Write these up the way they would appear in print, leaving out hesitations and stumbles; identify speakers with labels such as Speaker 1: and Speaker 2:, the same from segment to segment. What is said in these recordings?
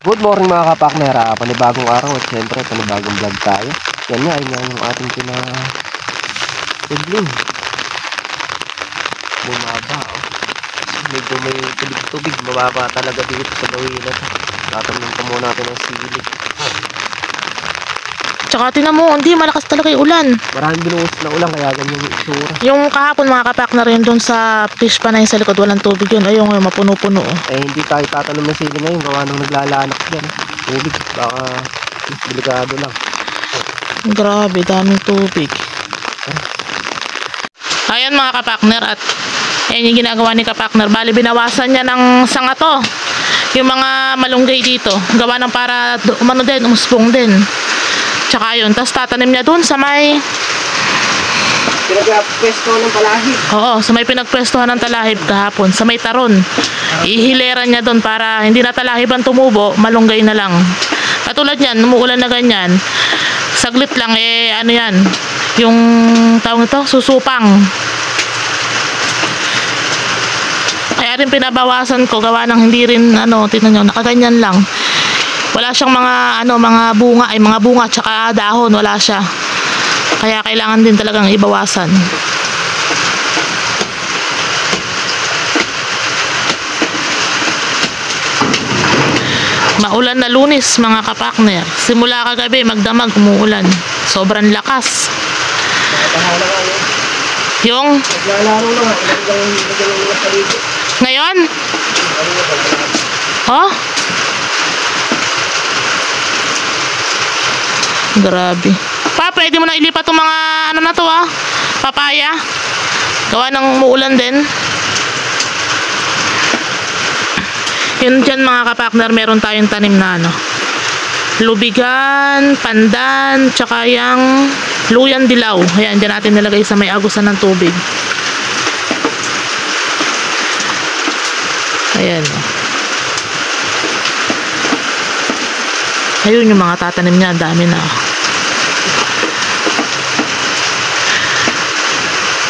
Speaker 1: Good morning mga kapakner, panibagong araw at syempre panibagong vlog tayo. Yan nga, yun nga yung ating pinag-tubling. Bumaba, oh. Medyo may tubig-tubig, mababa talaga dito sa gawin na ito. Tatamnan pa muna natin ang sili.
Speaker 2: Tsaka tinan mo, hindi malakas talaga yung ulan.
Speaker 1: Maraming binuhos na ulan kaya ganyan yung itsura.
Speaker 2: Yung kahapon mga kapakner yun doon sa fish pa na yung sa likod, walang tubig yun. Ayun ngayon, mapuno-puno.
Speaker 1: Eh hindi tayo tatanong ng sili ngayon, gawa nung naglalanak dyan. Tubig, baka delikado lang.
Speaker 2: Grabe, daming tubig. Ayan mga kapakner, at ayan yung ginagawa ni kapakner. Bali, binawasan niya ng sanga to. Yung mga malunggay dito. Gawa ng para umano din, umusbong din. Tsaka yun, tapos tatanim niya dun sa may
Speaker 1: pinagpwestuhan ng talahib.
Speaker 2: Oo, sa may pinagpwestuhan ng talahib kahapon, sa may taron. Ihileran niya dun para hindi na talahib ang tumubo, malunggay na lang. Katulad yan, umuulan na ganyan, saglit lang ano yan, yung tawag ito, susupang. Kaya rin pinabawasan ko, gawa ng hindi rin, tingnan nyo, nakaganyan lang. Wala siyang mga bunga, mga bunga tsaka dahon, wala siya. Kaya kailangan din talagang ibawasan. Maulan na Lunes mga kapakner. Simula kagabi magdamag umuulan. Sobrang lakas. Yung ngayon? Oh? Grabe. Pa, pwede mo na ilipat itong mga na to papaya. Gawa ng umuulan din. Yun dyan mga kapakner, meron tayong tanim na lubigan, pandan, tsaka yung luyan dilaw. Ayan, dyan natin nilagay sa may agusan ng tubig. Ayan. Ayun yung mga tatanim niya, dami na.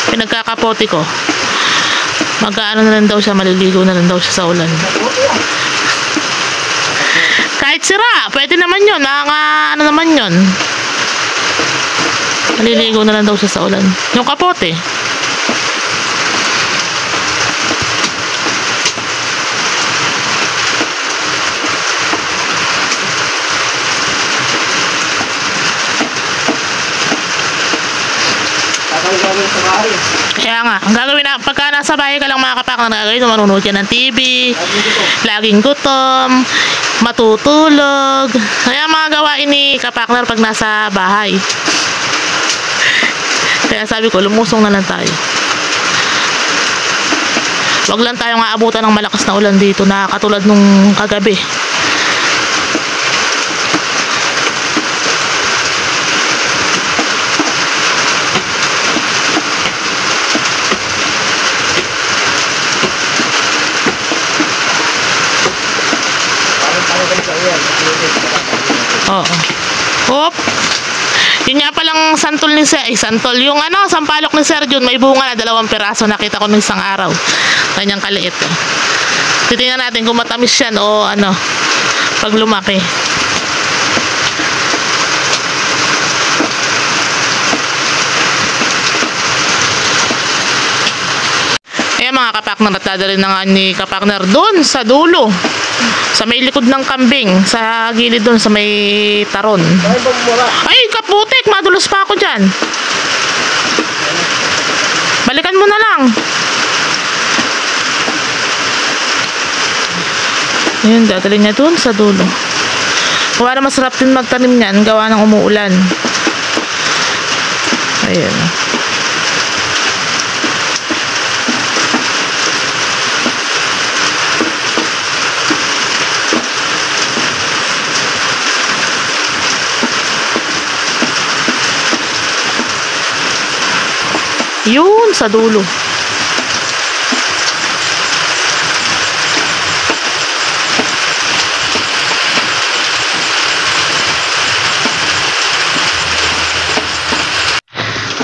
Speaker 2: Pinagkakapote ko. Mag-aano na lang daw siya, maliligo na lang daw siya sa ulan. Kahit sira, pwede naman yun. Ano naman yun. Maliligo na lang daw siya sa ulan. Yung kapote. Kaya nga, ang gagawin na, pagka nasa bahay ka lang mga kapakner, gagawin, manunod ka ng TV, laging gutom, matutulog. Kaya mga gawain ni kapakner pag nasa bahay. Kaya sabi ko, lumusong na lang tayo. Wag lang tayong aabutan ng malakas na ulan dito na katulad nung kagabi. Oo. Hop. Yun nga palang santol ni Sir. Santol. Yung sampalok ni Sir Jun. May bunga na 2 piraso. Nakita ko ng isang araw. Kanyang kaliit. Titingnan natin kung matamis yan o pag lumaki. Ayan mga kapakner, at dadalhin na nga ni kapakner doon sa dulo, sa may likod ng kambing, sa gilid doon, sa may taron. Ay kaputik, madulos pa ako dyan. Balikan mo na lang. Ayun, dadalhin niya doon sa dulo. Gawa na masarap din magtanim niyan, gawa ng umuulan. Ayun. Yun, sa dulo.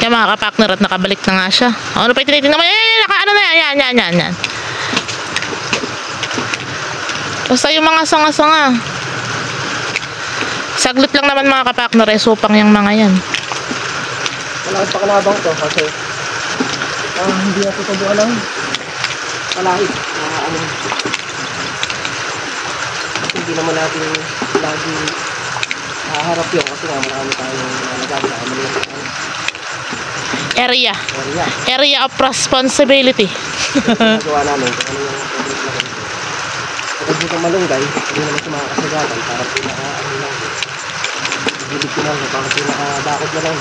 Speaker 2: Kaya mga kapakner, at nakabalik na nga siya. Ano pa itinitin naman? Nakaano na yan. Yan. Basta yung mga sanga-sanga. Saglit lang naman mga kapakner, supang yung mga yan.
Speaker 1: Malaki pa kalabang to kasi hindi na tutubuan lang. Malaki. Hindi naman natin lagi haharap yun kasi nga marami tayong nalagay sa kami.
Speaker 2: Area of responsibility.
Speaker 1: Nagawa namin kung ano yung public na rin. Kapag dito malunggay, hindi naman sa mga kasagatan para pinaka-ano lang. Gilid ko lang para pinaka-bakod na lang.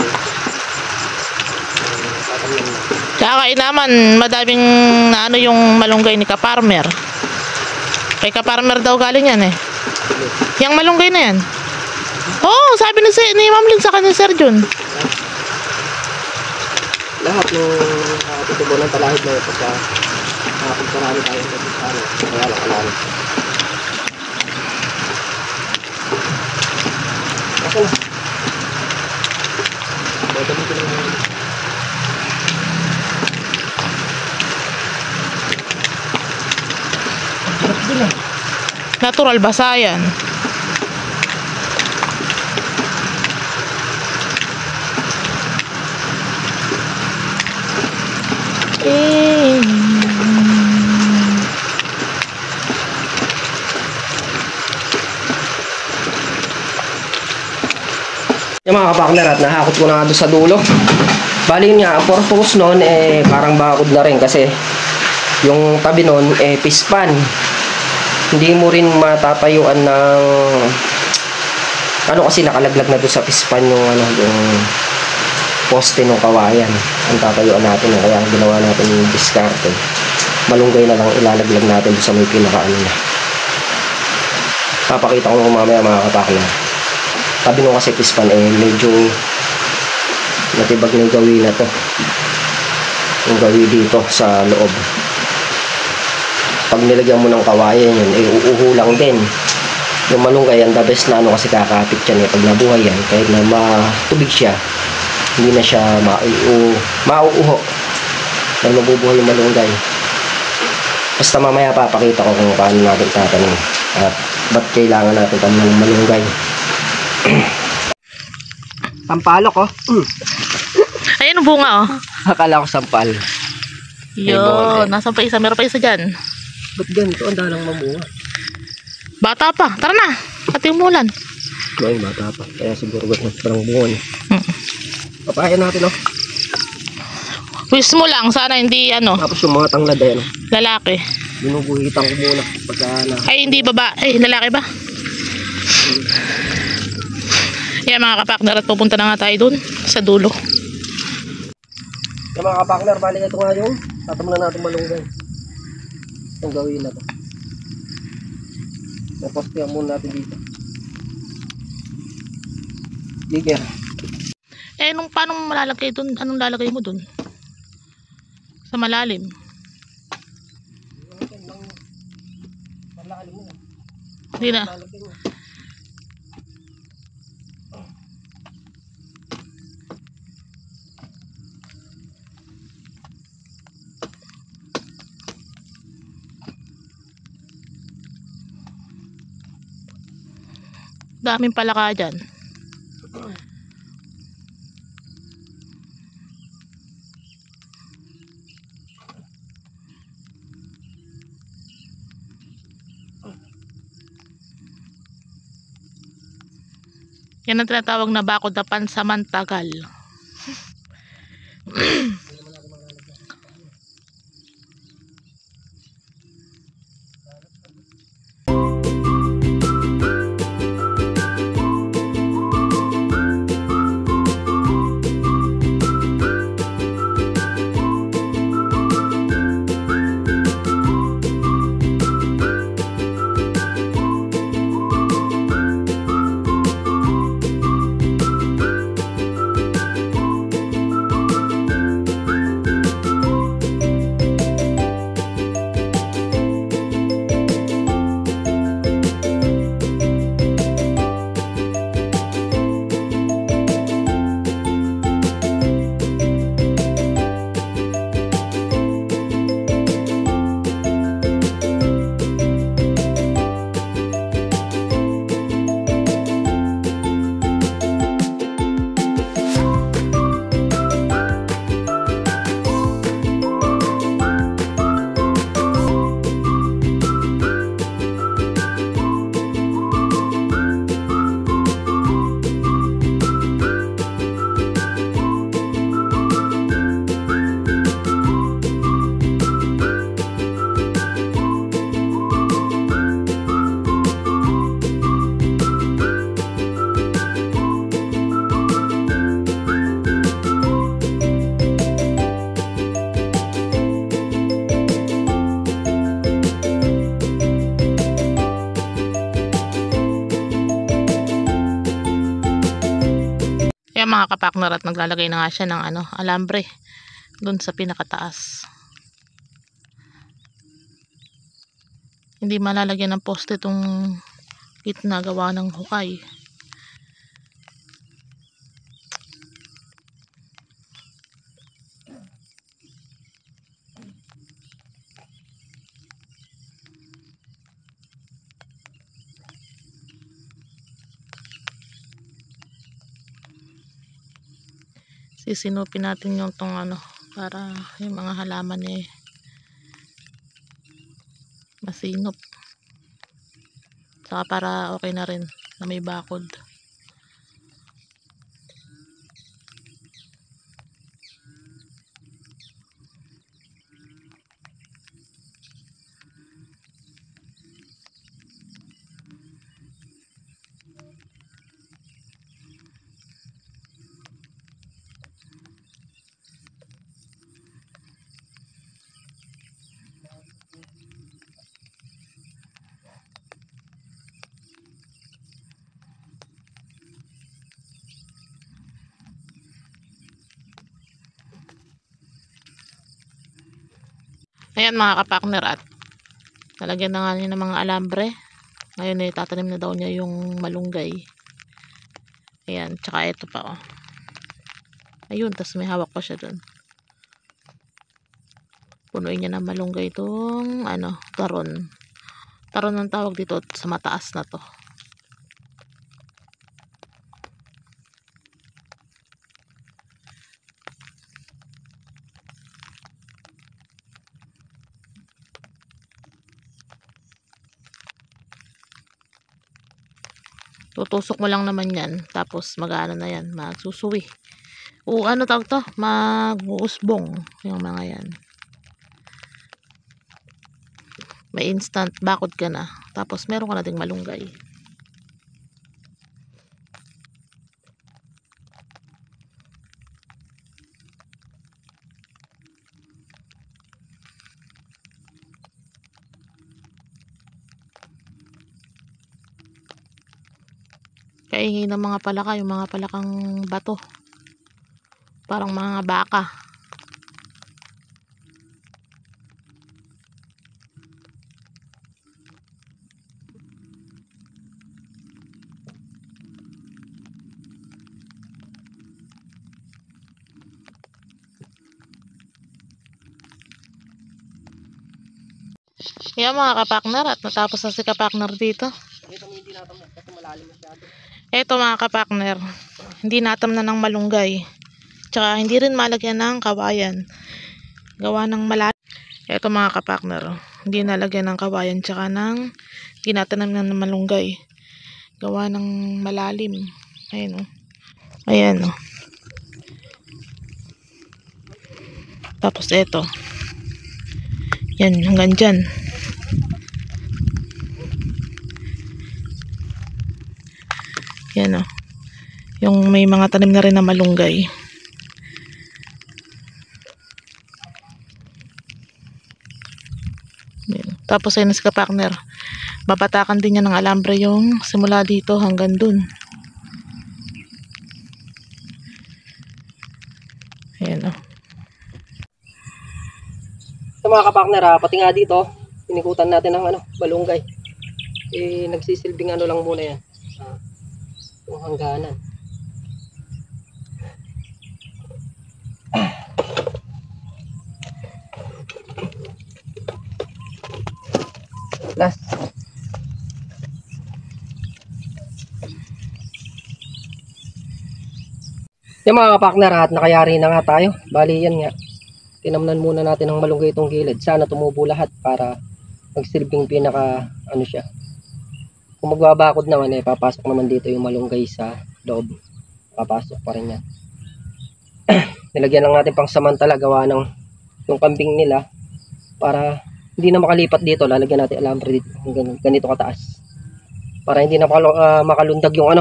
Speaker 2: Tsaka naman, madaming na ano yung malunggay ni Kaparmer. Kay Kaparmer daw galing yan eh. Yang malunggay na yan. Oo, sabi ni Ma'am Lynn sa kanya, Sir John.
Speaker 1: Lahat yung tutubo ng talahid na yun pagka pagkarami tayo sa ano, kaya lang. Okay na. Bota dito lang.
Speaker 2: Natural basa yan.
Speaker 1: Yung mga kapakner at nahakot ko na nga doon sa dulo. Bali nga, ang purpose nun parang bakod na rin kasi yung tabi nun pispan. Hindi mo rin matatayuan ng ano kasi nakalaglag na doon sa pispan yung yung poste ng kawayan. Ang tatayuan natin kaya ginawa natin yung diskarte. Malunggay na lang ilalaglag natin doon sa may pinakaano na. Papakita ko mamaya mga kapakner. Tabi nung kasi pispan medyo natibag na yung gawin na to. Yung gawin dito sa loob. Pag nilagyan mo ng kawayan yun, uuho lang din. Yung malunggay, ang the best na kasi kakapit yan pag nabuhay yan. Kahit na matubig siya, hindi na siya mauuho. Dahil mabubuhay yung malunggay. Basta mamaya papakita ko kung paano natin tatanim. At ba't kailangan natin ng malunggay. Sampalok
Speaker 2: Ayan ang bunga
Speaker 1: Akala ko sampal.
Speaker 2: Yun, nasa pa isa, meron pa isa dyan.
Speaker 1: Ba't ganito? Ang dalang mamunga.
Speaker 2: Bata pa, tara na. Pati umulan.
Speaker 1: Ay, bata pa. Kaya siguro ba't parang bunga niya. Papaya natin
Speaker 2: Wish mo lang, sana hindi
Speaker 1: Tapos yung mga tanglad
Speaker 2: lalaki.
Speaker 1: Binubuhitan ko muna.
Speaker 2: Ay, hindi baba. Ay, lalaki ba? Yan mga kapakner, at pupunta na nga tayo dun sa dulo.
Speaker 1: Yung mga kapakner, bali ito nga yung tatamnan natin malunggay. Itong gawin na to. Napostihan muna natin dito. Digger.
Speaker 2: Paano mo malalagay dun? Anong lalagay mo dun? Sa malalim. Hindi na. Daming palaka dyan. Yan ang tinatawag na bakod na pansamantagal. mga kapakner, at naglalagay na nga siya ng alambre dun sa pinakataas. Hindi malalagyan ng poste itong gitna, gawa ng hukay. Sisinupin natin yung tong para yung mga halaman masinop. Saka para okay na rin na may bakod. Ayan mga kapakner, at nalagyan na nga niya ng mga alambre. Ngayon tatanim na daw niya yung malunggay. Ayan, tsaka ito pa ayun, tas may hawak pa siya dun. Punuin niya ng malunggay itong taron. Taron ang tawag dito sa mataas na to. Tutusok mo lang naman yan, tapos mag-ano na yan, magsusuwi. O tawag to? Mag-uusbong yung mga yan. May instant bakod ka na, tapos meron ka na ding malunggay. Kaingin ng mga palaka, yung mga palakang bato, parang mga baka. Yan mga kapakner, at natapos na si kapakner dito. Eto mga kapakner, hindi natam na ng malunggay, tsaka hindi rin malagyan ng kawayan, gawa ng malalim. Eto mga kapakner, hindi nalagyan ng kawayan tsaka ng ginatanam na ng malunggay, gawa ng malalim. Ayan ayan tapos eto, yan hanggang dyan. Yan yung may mga tanim na rin na malunggay. Yan. Tapos ayun si kapakner, babatakan din niya ng alambre yung simula dito hanggang dun. Ayan
Speaker 1: So mga kapakner, pati nga dito pinikutan natin ng malunggay. Nagsisilbing lang muna yan, yung hangganan. Last. Yung mga kapakner, at nakayari na nga tayo. Bali yan nga, tinamnan muna natin ng malunggay itong gilid. Sana tumubo lahat para magsilbing pinaka siya. Kung magbabakod naman papasok naman dito yung malunggay sa loob. Papasok pa rin yan. Nilagyan lang natin pang samantala, gawa ng yung kambing nila, para hindi na makalipat dito. Lalagyan natin alambre dito ganito kataas, para hindi na makalundag yung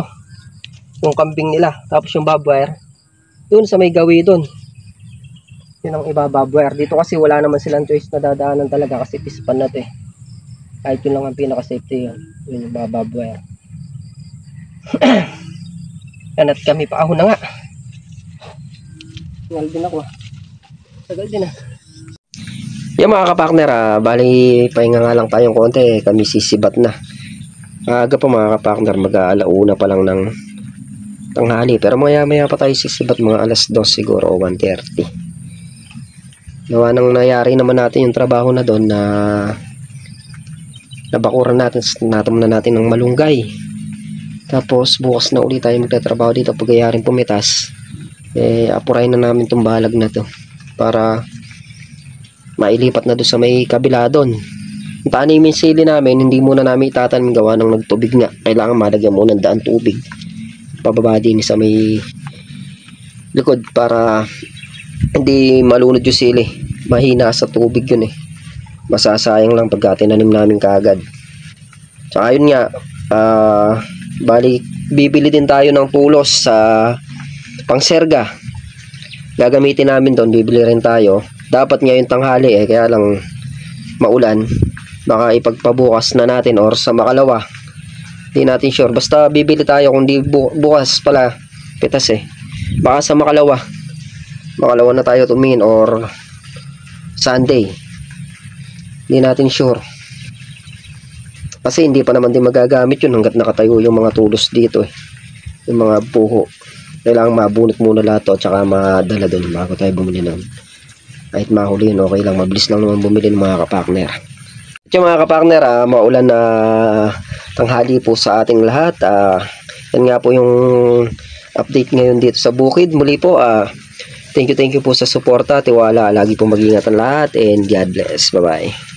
Speaker 1: yung kambing nila. Tapos yung barbwire dun sa may gawi dun, yun ang ibabarbwire dito, kasi wala naman silang choice na dadaanan talaga, kasi pispan na to kahit yun lang ang pinaka safety. Yun yung bababwire. Yan, at kami paahon na nga. Tagal din ako. Tagal din ah. Yung mga kapartner, bali pahinga nga lang tayong konti, kami sisibat na. Aga pa mga kapartner, mag-aalauna pa lang ng tanghali. Pero maya pa tayo sisibat, mga alas 2 siguro o 1:30. Nawa nang nangyari naman natin yung trabaho na doon na nabakuran natin na natin ng malunggay. Tapos bukas na ulit tayo magtatrabaho dito pagkayaring pumitas. Apurahin na namin itong balag na to para mailipat na doon sa may kabila doon. Yung tanimin sili namin, hindi muna namin itatanim gawa ng nagtubig nga. Kailangan malagyan muna ng daan tubig pababa din sa may likod para hindi malunod yung sili. Mahina sa tubig yun eh. Masasayang lang pagka tinanim namin kaagad. Tsaka yun nga, bali bibili din tayo ng tulos sa pangserga. Gagamitin namin doon, bibili rin tayo. Dapat ngayon tanghali kaya lang maulan. Baka ipagpabukas na natin or sa makalawa. Hindi natin sure. Basta bibili tayo kung di bukas pala pitas baka sa makalawa na tayo tumingin or Sunday. Hindi natin sure. Kasi hindi pa naman din magagamit yun hanggat nakatayo yung mga tulos dito yung mga buho. Kailangan mabunot muna lahat to, tsaka madala doon bago tayo bumili nun. Kahit mahuli yun, okay lang. Mabilis lang naman bumili ng mga kapartner. At yung mga kapartner, maulan na tanghali po sa ating lahat. Yan nga po yung update ngayon dito sa bukid. Muli po, thank you po sa suporta, tiwala. Lagi po mag-ingat ang lahat and God bless. Bye-bye.